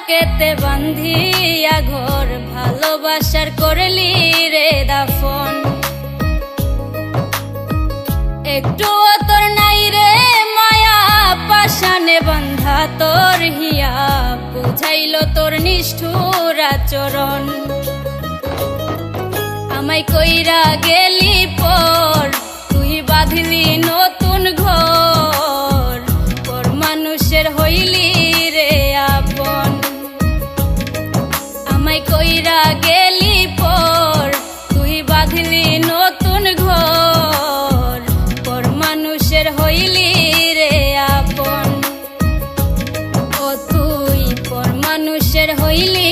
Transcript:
বুকেতে বান্ধিয়া ঘর ভালোবাসার করলি রে দাফন। একটুও তোর নাই রে মায়া পাশানে বান্ধা তোর হিয়া বুঝাইল তোর নিষ্ঠুর আচরণ। আমায় কইরা গেলি পর তুই বাঁধলি নতুন ঘর, পর মানুষের হইলি রে আপন। আমায় কইরা গেলি পর তুই বাঁধলি নতুন ঘর, পর মানুষের হইলি রে আপন। ও তুই পর মানুষের হইলি